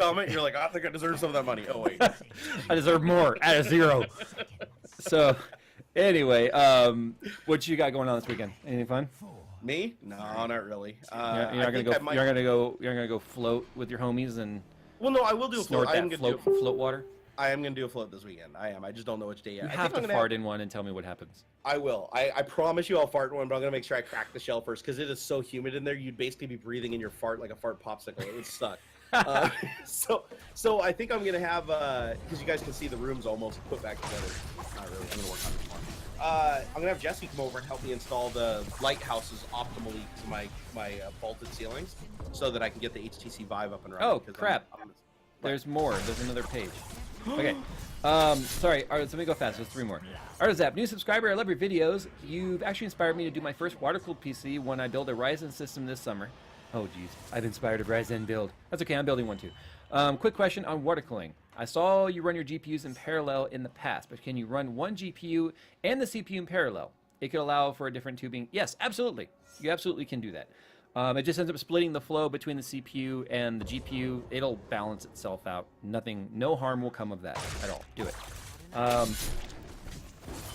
comment. You're like, I think I deserve some of that money. Oh wait, I deserve more at a 0. So, anyway, what you got going on this weekend? Anything fun? me? No, not really. You're not gonna go float with your homies and Well, no, I will do a float. snort I am that gonna float water. I am gonna do a float this weekend. I am. I just don't know which day yet. You I have think to I'm fart in one and tell me what happens. I will. I promise you I'll fart in one, but I'm gonna make sure I crack the shell first because it is so humid in there. You'd basically be breathing in your fart like a fart popsicle. It would suck. So I think I'm gonna have because you guys can see the room's almost put back together. Not really. I'm gonna work on it tomorrow. I'm gonna have Jesse come over and help me install the lighthouses optimally to my vaulted ceilings, so that I can get the HTC Vive up and running. Oh crap! There's more. There's another page. Okay. Sorry. All right, so let me go fast. There's 3 more. Artizap, new subscriber. I love your videos. You've actually inspired me to do my first water-cooled PC when I build a Ryzen system this summer. Oh, geez. I've inspired a Ryzen build. That's okay. I'm building one, too. Quick question on water cooling. I saw you run your GPUs in parallel in the past, but can you run one GPU and the CPU in parallel? It could allow for a different tubing. Yes, absolutely. You absolutely can do that. It just ends up splitting the flow between the CPU and the GPU. It'll balance itself out. No harm will come of that at all. Do it.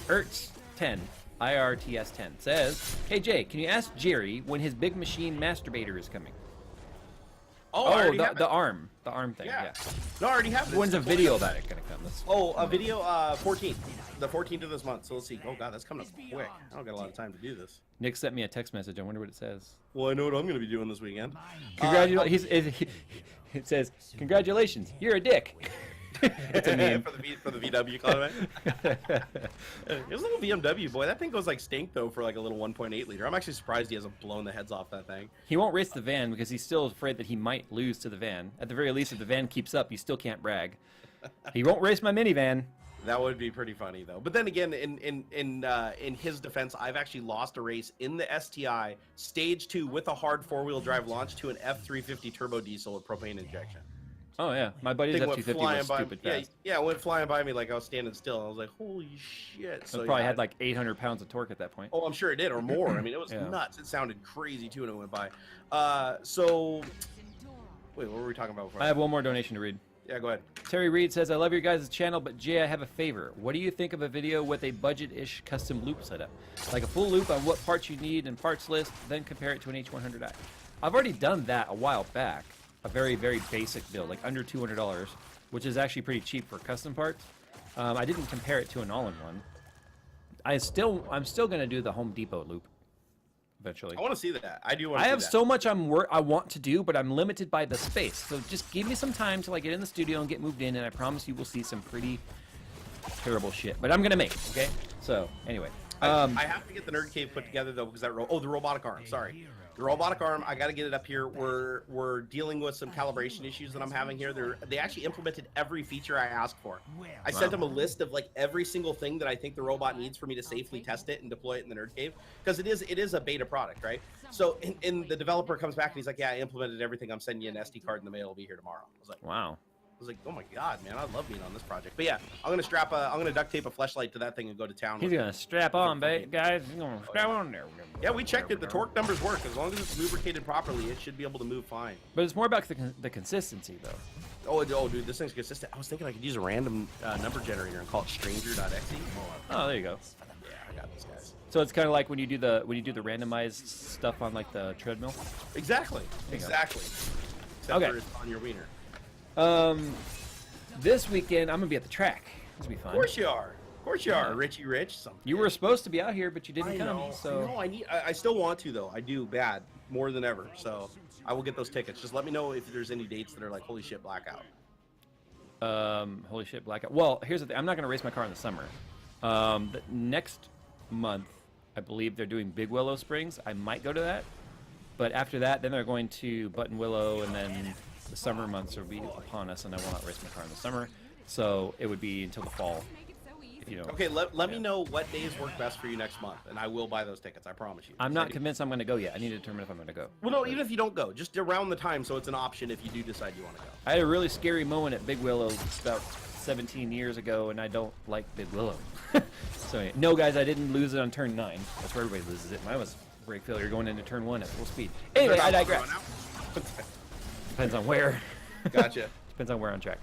Ertz10, IRTS10 says, "Hey Jay, can you ask Jerry when his big machine masturbator is coming?" Oh, the arm thing. Yeah. No, I already have it. When's a video about it gonna come? A video 14th, the 14th of this month. So let's see. Oh god, that's coming up quick. I don't got a lot of time to do this. Nick sent me a text message. I wonder what it says. Well, I know what I'm going to be doing this weekend. Congratulations. It says, "Congratulations, you're a dick." It's a meme. for the VW comment. It was a little BMW, boy. That thing goes like stink though for like a little 1.8 liter. I'm actually surprised he hasn't blown the heads off that thing. He won't race the van because he's still afraid that he might lose to the van. At the very least, if the van keeps up, you still can't brag. He won't race my minivan. That would be pretty funny though. But then again, in his defense, I've actually lost a race in the STI stage 2 with a hard 4-wheel drive launch to an F350 turbo diesel with propane injection. Oh yeah, my buddy's F250 was stupid fast. Yeah, it went flying by me like I was standing still. I was like, holy shit. So it probably had like 800 pounds of torque at that point. Oh, I'm sure it did, or more. I mean, it was nuts. It sounded crazy too when it went by. So, wait, what were we talking about before? I have one more donation to read. Yeah, go ahead. Terry Reed says, "I love your guys' channel, but Jay, I have a favor. What do you think of a video with a budget-ish custom loop setup? Like a full loop on what parts you need and parts list, then compare it to an H100i. I've already done that a while back. A very, very basic build, like under $200, which is actually pretty cheap for custom parts. I didn't compare it to an all-in-one. I'm still going to do the Home Depot loop eventually. I want to see that. I do want to see that. I have so much I want to do, but I'm limited by the space. So just give me some time till I get in the studio and get moved in, and I promise you will see some pretty terrible shit. But I'm going to make it, okay? So, anyway. I have to get the Nerd Cave put together, though, because that... the robotic arm. Sorry. The robotic arm, I got to get it up here. We're dealing with some calibration issues that I'm having here. They actually implemented every feature I asked for. I sent them a list of like every single thing that I think the robot needs for me to safely test it and deploy it in the Nerd Cave, because it is a beta product, right? So, and the developer comes back and he's like, "Yeah, I implemented everything. I'm sending you an SD card in the mail. It'll be here tomorrow." I was like, "Wow." I was like, "Oh my god, man! I love being on this project." But yeah, I'm gonna duct tape a fleshlight to that thing and go to town. He's gonna strap on, guys. He's gonna strap on there. Yeah, we checked it. The torque numbers work. As long as it's lubricated properly, it should be able to move fine. But it's more about the consistency, though. Oh, dude, this thing's consistent. I was thinking I could use a random number generator and call it stranger.exe. Oh, there you go. Yeah, I got these guys. So it's kind of like when you do the randomized stuff on like the treadmill. Exactly. Except okay. for it's on your wiener. This weekend I'm gonna be at the track. This will be fun. Of course you are. Of course you are, Richie Rich. You were supposed to be out here, but you didn't come. So no, I still want to though. I do bad more than ever. So I will get those tickets. Just let me know if there's any dates that are like holy shit blackout. Holy shit blackout. Well, here's the thing. I'm not gonna race my car in the summer. The next month, I believe they're doing Big Willow Springs. I might go to that. But after that, then they're going to Button Willow, and then the summer months will be upon us, and I will not race my car in the summer. So it would be until the fall. If you know. Okay, let me know what days work best for you next month, and I will buy those tickets. I promise you. I'm not convinced I'm going to go yet. I need to determine if I'm going to go. Well, no, even if you don't go, just around the time, so it's an option if you do decide you want to go. I had a really scary moment at Big Willow about 17 years ago, and I don't like Big Willow. So no, guys, I didn't lose it on turn 9. That's where everybody loses it. Mine was brake failure going into turn 1 at full speed. Anyway, I digress. Depends on where. Gotcha. Depends on where on track.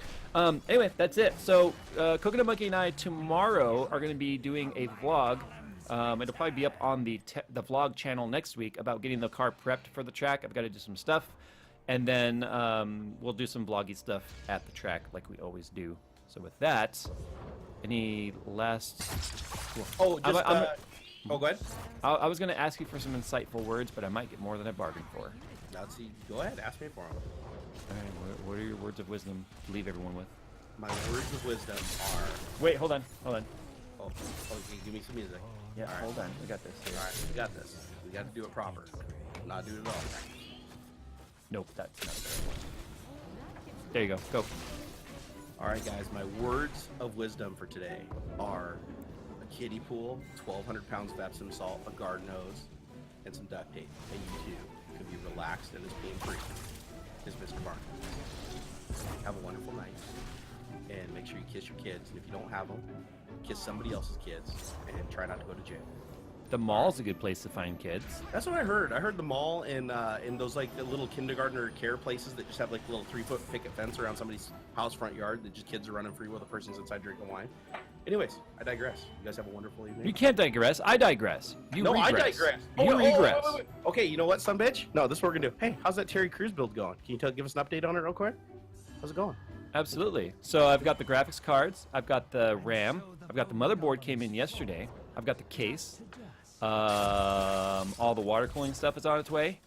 Anyway, that's it. So Coconut Monkey and I tomorrow are going to be doing a vlog. It'll probably be up on the vlog channel next week about getting the car prepped for the track. I've got to do some stuff. And then we'll do some vloggy stuff at the track like we always do. So with that, any last... Oh, just... oh, go ahead. I was going to ask you for some insightful words, but I might get more than I bargained for. Let's see. Go ahead. Ask me for them. All right, what are your words of wisdom to leave everyone with? My words of wisdom are... Wait, hold on. Oh, okay, give me some music. Yeah, all right. hold on. We got this. Here. All right, we got this. We got to do it proper. Not do it at all. Nope, that's not fair. There you go. Go. All right, guys. My words of wisdom for today are a kiddie pool, 1,200 pounds of Epsom salt, a garden hose, and some duct tape. And you too can be relaxed and it's being free. Is Mr. Barnes. Have a wonderful night. And make sure you kiss your kids. And if you don't have them, kiss somebody else's kids. And try not to go to jail. The mall's a good place to find kids. That's what I heard. I heard the mall in those like the little kindergartner care places that just have like a little 3-foot picket fence around somebody's house front yard that just kids are running free while the person's inside drinking wine. Anyways, I digress. You guys have a wonderful evening. You can't digress. I digress. You regress. I digress. You regress. Wait. Okay, you know what, son bitch? No, this is what we're gonna do. Hey, how's that Terry Crews build going? Can you give us an update on it real quick? How's it going? Absolutely. So I've got the graphics cards. I've got the RAM. I've got the motherboard came in yesterday. I've got the case. All the water cooling stuff is on its way.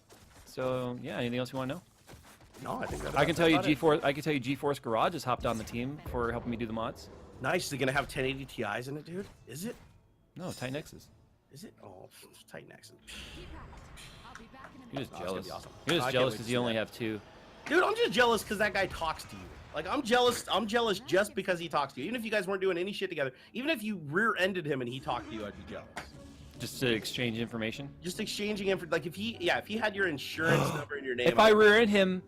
So yeah, anything else you want to know? No, I think that. I can tell you GeForce. I can tell you GeForce Garage has hopped on the team for helping me do the mods. Nice. Is it gonna have 1080 Ti's in it, dude? Is it? No, Titan X's. Is it? Oh, Titan X's. You're just Oh, it's gonna jealous. be awesome. You're I just can't jealous wait to because see you only that. have 2. Dude, I'm just jealous because that guy talks to you. Like, I'm jealous just because he talks to you. Even if you guys weren't doing any shit together, even if you rear-ended him and he talked to you, I'd be jealous. Just to exchange information. Just exchanging info. Like, if he had your insurance number and your name. If I rear-end him,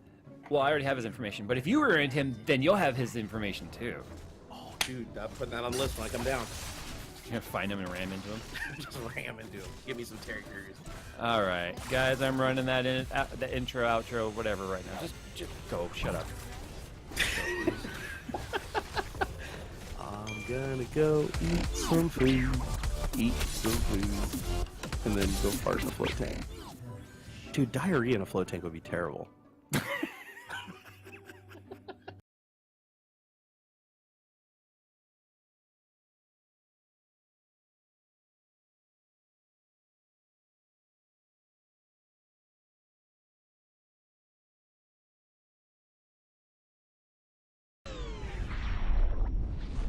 well, I already have his information. But if you rear-end him, then you'll have his information too. Oh, dude, I'm putting that on the list when I come down. You're gonna find him and ram into him. Just ram into him. Give me some Terry Crews. All right, guys, I'm running that the intro, outro, whatever right now. Just go. Shut up. I'm gonna go eat some food. Eat some food. And then go fart in a float tank. Dude, diarrhea in a float tank would be terrible.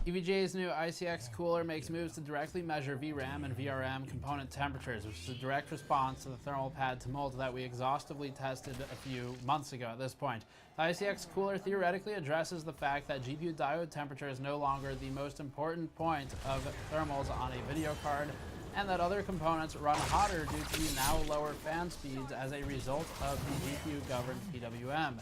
EVGA's new ICX cooler makes moves to directly measure VRAM and VRM component temperatures, which is a direct response to the thermal pad tumult that we exhaustively tested a few months ago at this point. The ICX cooler theoretically addresses the fact that GPU diode temperature is no longer the most important point of thermals on a video card, and that other components run hotter due to the now lower fan speeds as a result of the GPU-governed PWM.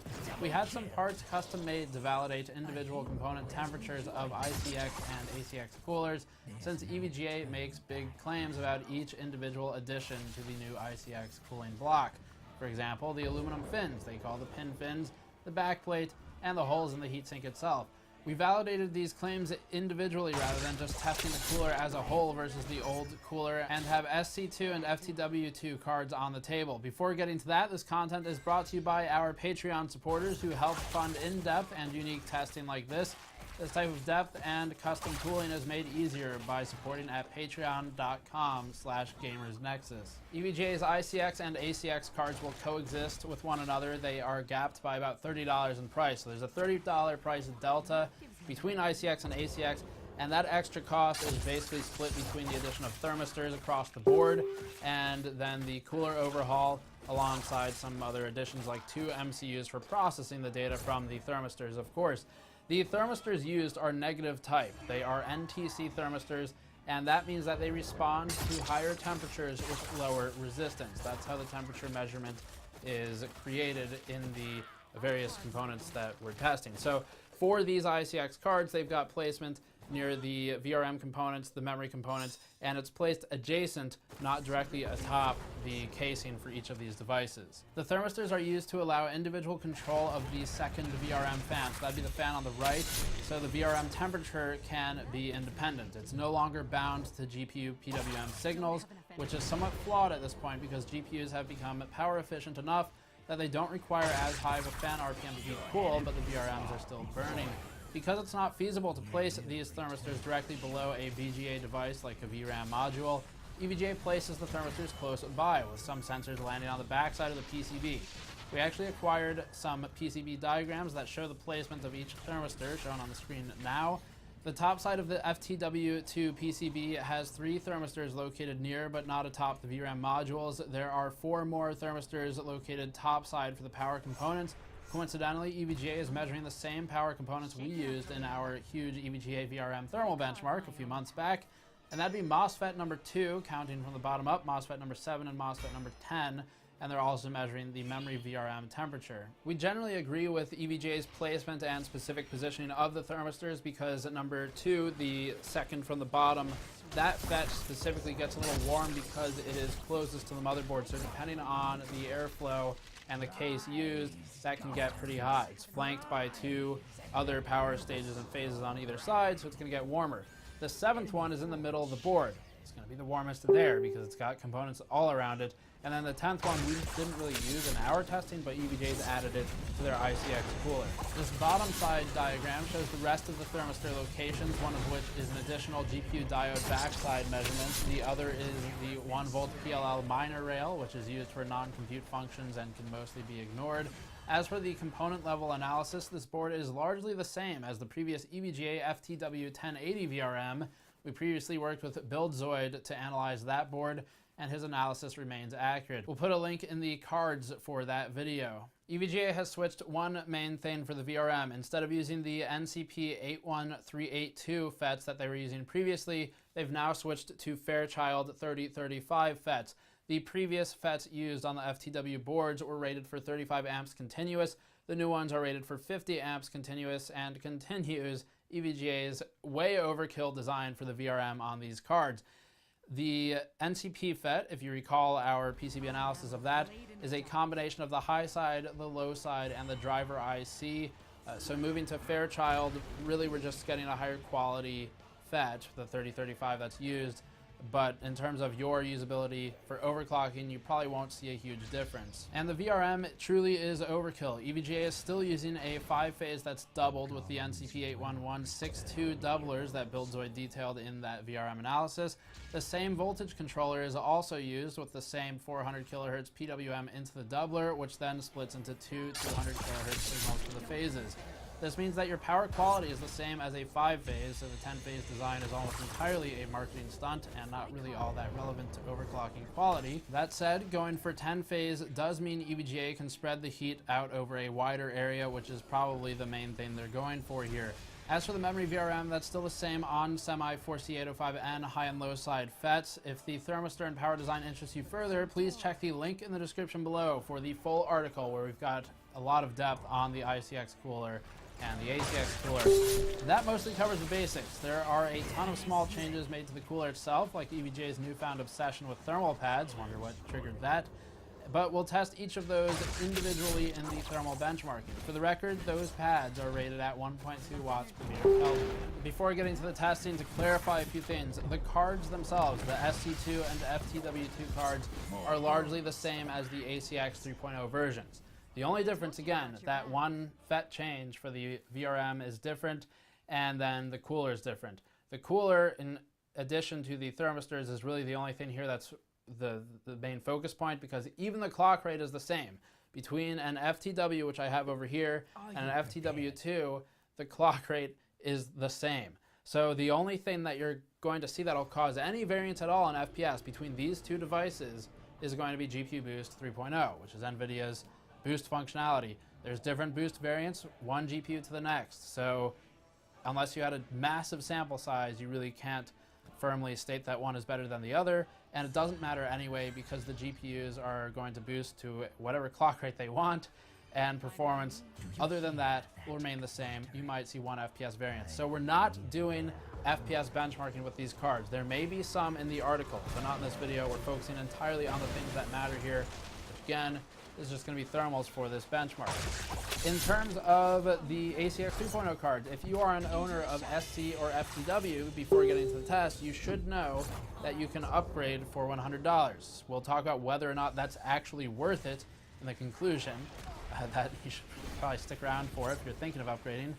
We had some parts custom made to validate individual component temperatures of ICX and ACX coolers, since EVGA makes big claims about each individual addition to the new ICX cooling block. For example, the aluminum fins, they call the pin fins, the backplate, and the holes in the heatsink itself. We validated these claims individually rather than just testing the cooler as a whole versus the old cooler, and have SC2 and FTW2 cards on the table. Before getting to that, this content is brought to you by our Patreon supporters who help fund in-depth and unique testing like this. This type of depth and custom tooling is made easier by supporting at patreon.com/gamersnexus. EVGA's ICX and ACX cards will coexist with one another. They are gapped by about $30 in price. So there's a $30 price delta between ICX and ACX, and that extra cost is basically split between the addition of thermistors across the board and then the cooler overhaul alongside some other additions like 2 MCUs for processing the data from the thermistors, of course. The thermistors used are negative type. They are NTC thermistors, and that means that they respond to higher temperatures with lower resistance. That's how the temperature measurement is created in the various components that we're testing. So for these ICX cards, they've got placement near the VRM components, the memory components, and it's placed adjacent, not directly atop the casing for each of these devices. The thermistors are used to allow individual control of the second VRM fan. So that'd be the fan on the right, so the VRM temperature can be independent. It's no longer bound to GPU PWM signals, which is somewhat flawed at this point because GPUs have become power efficient enough that they don't require as high of a fan RPM to keep cool, but the VRMs are still burning. Because it's not feasible to place these thermistors directly below a VGA device like a VRAM module, EVGA places the thermistors close by, with some sensors landing on the backside of the PCB. We actually acquired some PCB diagrams that show the placement of each thermistor, shown on the screen now. The top side of the FTW2 PCB has 3 thermistors located near but not atop the VRAM modules. There are 4 more thermistors located topside for the power components. Coincidentally, EVGA is measuring the same power components we used in our huge EVGA VRM thermal benchmark a few months back, and that'd be MOSFET number 2, counting from the bottom up, MOSFET number 7, and MOSFET number 10, and they're also measuring the memory VRM temperature. We generally agree with EVGA's placement and specific positioning of the thermistors because at number 2, the second from the bottom, that fetch specifically gets a little warm because it is closest to the motherboard, so depending on the airflow and the case used, that can get pretty hot. It's flanked by 2 other power stages and phases on either side, so it's going to get warmer. The 7th one is in the middle of the board. It's going to be the warmest there because it's got components all around it. And then the 10th one we didn't really use in our testing, but EVGA's added it to their ICX cooler. This bottom side diagram shows the rest of the thermistor locations, one of which is an additional GPU diode backside measurement. The other is the 1 volt PLL minor rail, which is used for non-compute functions and can mostly be ignored. As for the component level analysis, this board is largely the same as the previous EVGA FTW1080 VRM. We previously worked with BuildZoid to analyze that board, and his analysis remains accurate. We'll put a link in the cards for that video. EVGA has switched one main thing for the VRM. Instead of using the NCP81382 FETs that they were using previously, they've now switched to Fairchild 3035 FETs. The previous FETs used on the FTW boards were rated for 35 amps continuous. The new ones are rated for 50 amps continuous and continues EVGA's way overkill design for the VRM on these cards. The NCP FET, if you recall our PCB analysis of that, is a combination of the high side, the low side, and the driver IC. So moving to Fairchild, really we're just getting a higher quality FET, the 3035 that's used. But in terms of your usability for overclocking, you probably won't see a huge difference. And the VRM truly is overkill. EVGA is still using a 5-phase that's doubled with the NCP81162 doublers that BuildZoid detailed in that VRM analysis. The same voltage controller is also used with the same 400 kHz PWM into the doubler, which then splits into 2 200 kHz signals for the phases. This means that your power quality is the same as a 5-phase, so the 10-phase design is almost entirely a marketing stunt and not really all that relevant to overclocking quality. That said, going for 10-phase does mean EVGA can spread the heat out over a wider area, which is probably the main thing they're going for here. As for the memory VRM, that's still the same on semi 4C805N high and low side FETs. If the thermistor and power design interests you further, please check the link in the description below for the full article where we've got a lot of depth on the ICX cooler and the ACX cooler. That mostly covers the basics. There are a ton of small changes made to the cooler itself, like EVGA's newfound obsession with thermal pads, wonder what triggered that, but we'll test each of those individually in the thermal benchmarking. For the record, those pads are rated at 1.2 watts per meter Kelvin. Before getting to the testing, to clarify a few things, the cards themselves, the SC2 and FTW2 cards, are largely the same as the ACX 3.0 versions. The only difference, again, that one FET change for the VRM is different, and then the cooler is different. The cooler, in addition to the thermistors, is really the only thing here that's the main focus point, because even the clock rate is the same. Between an FTW, which I have over here, and an FTW2, the clock rate is the same. So the only thing that you're going to see that'll cause any variance at all in FPS between these two devices is going to be GPU Boost 3.0, which is NVIDIA's boost functionality. There's different boost variants, one GPU to the next. So unless you had a massive sample size, you really can't firmly state that one is better than the other. And it doesn't matter anyway because the GPUs are going to boost to whatever clock rate they want, and performance other than that will remain the same. You might see one FPS variance. So we're not doing FPS benchmarking with these cards. There may be some in the article, but not in this video. We're focusing entirely on the things that matter here. Which again, is just going to be thermals for this benchmark. In terms of the ACX 3.0 cards, if you are an owner of SC or FTW, before getting to the test, you should know that you can upgrade for $100. We'll talk about whether or not that's actually worth it in the conclusion. That you should probably stick around for if you're thinking of upgrading.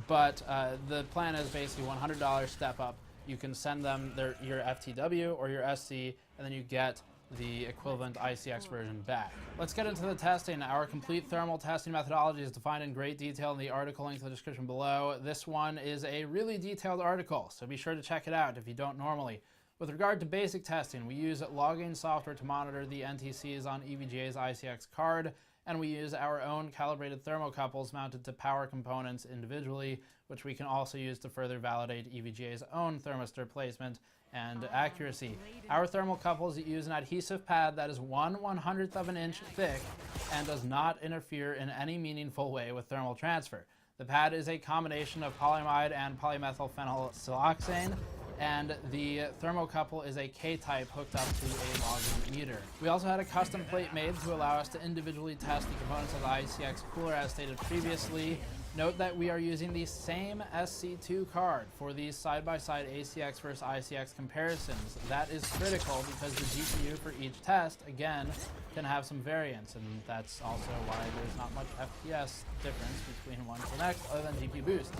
But the plan is basically $100 step up. You can send them your FTW or your SC, and then you get the equivalent ICX version back. Let's get into the testing. Our complete thermal testing methodology is defined in great detail in the article linked in the description below. This one is a really detailed article, so be sure to check it out if you don't normally. With regard to basic testing, we use logging software to monitor the NTCs on EVGA's ICX card, and we use our own calibrated thermocouples mounted to power components individually, which we can also use to further validate EVGA's own thermistor placement and accuracy. Our thermocouples use an adhesive pad that is 1/100th of an inch thick and does not interfere in any meaningful way with thermal transfer. The pad is a combination of polyamide and polymethylphenylsiloxane, and the thermocouple is a K-type hooked up to a logging meter. We also had a custom plate made to allow us to individually test the components of the ICX cooler as stated previously. Note that we are using the same SC2 card for these side-by-side ACX versus ICX comparisons. That is critical because the GPU for each test, again, can have some variance, and that's also why there's not much FPS difference between one to the next other than GPU boost.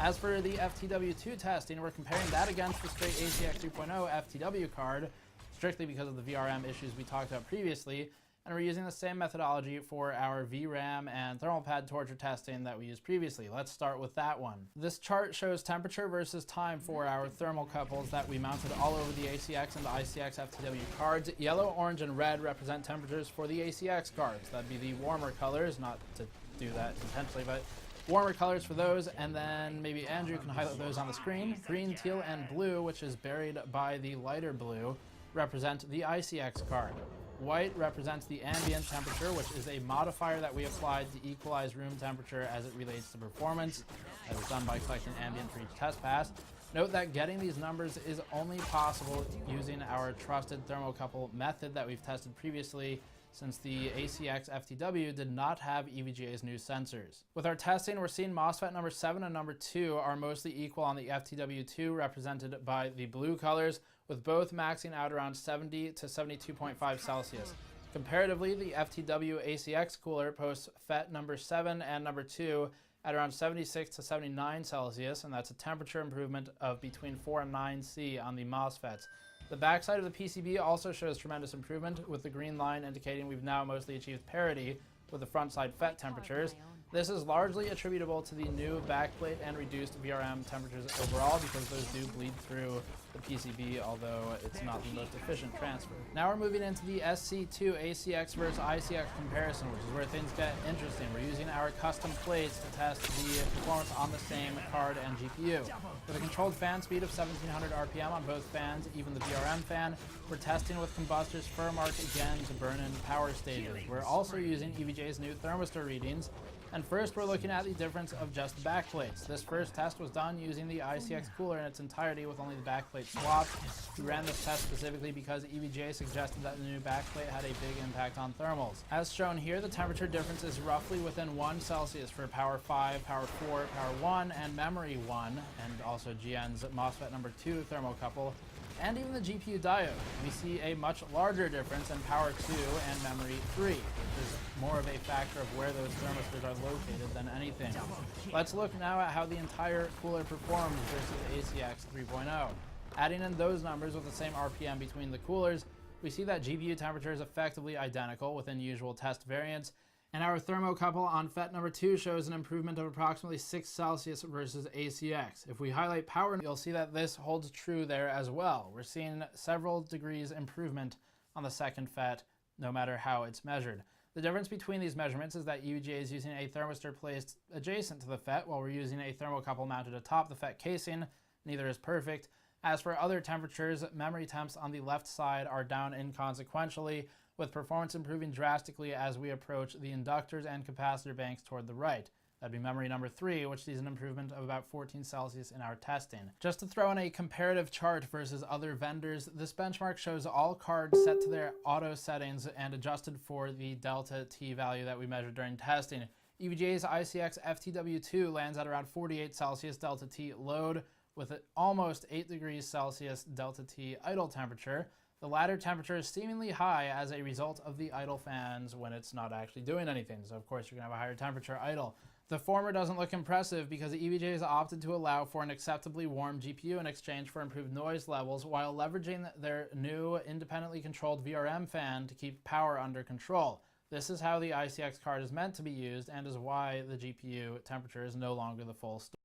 As for the FTW2 testing, we're comparing that against the straight ACX 3.0 FTW card, strictly because of the VRM issues we talked about previously, and we're using the same methodology for our VRAM and thermal pad torture testing that we used previously. Let's start with that one. This chart shows temperature versus time for our thermocouples that we mounted all over the ACX and the ICX FTW cards. Yellow, orange, and red represent temperatures for the ACX cards. That'd be the warmer colors, not to do that intentionally, but warmer colors for those, and then maybe Andrew can highlight those on the screen. Green, teal, and blue, which is buried by the lighter blue, represent the ICX card. White represents the ambient temperature, which is a modifier that we applied to equalize room temperature as it relates to performance. That was done by collecting ambient for each test pass. Note that getting these numbers is only possible using our trusted thermocouple method that we've tested previously, since the ACX FTW did not have EVGA's new sensors. With our testing, we're seeing MOSFET number 7 and number 2 are mostly equal on the FTW2, represented by the blue colors, with both maxing out around 70 to 72.5 Celsius. Comparatively, the FTW ACX cooler posts FET number 7 and number 2 at around 76 to 79 Celsius, and that's a temperature improvement of between 4 and 9 C on the MOSFETs. The backside of the PCB also shows tremendous improvement, with the green line indicating we've now mostly achieved parity with the front side FET temperatures. This is largely attributable to the new backplate and reduced VRM temperatures overall, because those do bleed through the PCB, although it's not the most efficient transfer. Now we're moving into the SC2 ACX versus ICX comparison, which is where things get interesting. We're using our custom plates to test the performance on the same card and GPU. With a controlled fan speed of 1700 RPM on both fans, even the VRM fan, we're testing with combustors Furmark again to burn in power stages. We're also using EVGA's new thermistor readings. And first, we're looking at the difference of just backplates. This first test was done using the ICX cooler in its entirety with only the backplate swapped. We ran this test specifically because EVGA suggested that the new backplate had a big impact on thermals. As shown here, the temperature difference is roughly within 1 Celsius for Power 5, Power 4, Power 1, and Memory 1, and also GN's MOSFET number 2 thermocouple, and even the GPU diode. We see a much larger difference in Power 2 and Memory 3, which is more of a factor of where those thermistors are located than anything. Let's look now at how the entire cooler performs versus ACX 3.0. Adding in those numbers with the same RPM between the coolers, we see that GPU temperature is effectively identical within usual test variants, and our thermocouple on FET number 2 shows an improvement of approximately 6 Celsius versus ACX. If we highlight power, you'll see that this holds true there as well. We're seeing several degrees improvement on the second FET, no matter how it's measured. The difference between these measurements is that EVGA is using a thermistor placed adjacent to the FET, while we're using a thermocouple mounted atop the FET casing. Neither is perfect. As for other temperatures, memory temps on the left side are down inconsequentially, with performance improving drastically as we approach the inductors and capacitor banks toward the right. That'd be memory number 3, which sees an improvement of about 14 Celsius in our testing. Just to throw in a comparative chart versus other vendors, this benchmark shows all cards set to their auto settings and adjusted for the delta T value that we measured during testing. EVGA's ICX FTW2 lands at around 48 Celsius delta T load with an almost 8 degrees Celsius delta T idle temperature. The latter temperature is seemingly high as a result of the idle fans when it's not actually doing anything. So of course you're going to have a higher temperature idle. The former doesn't look impressive because EVGA has opted to allow for an acceptably warm GPU in exchange for improved noise levels while leveraging their new independently controlled VRM fan to keep power under control. This is how the ICX card is meant to be used and is why the GPU temperature is no longer the full story.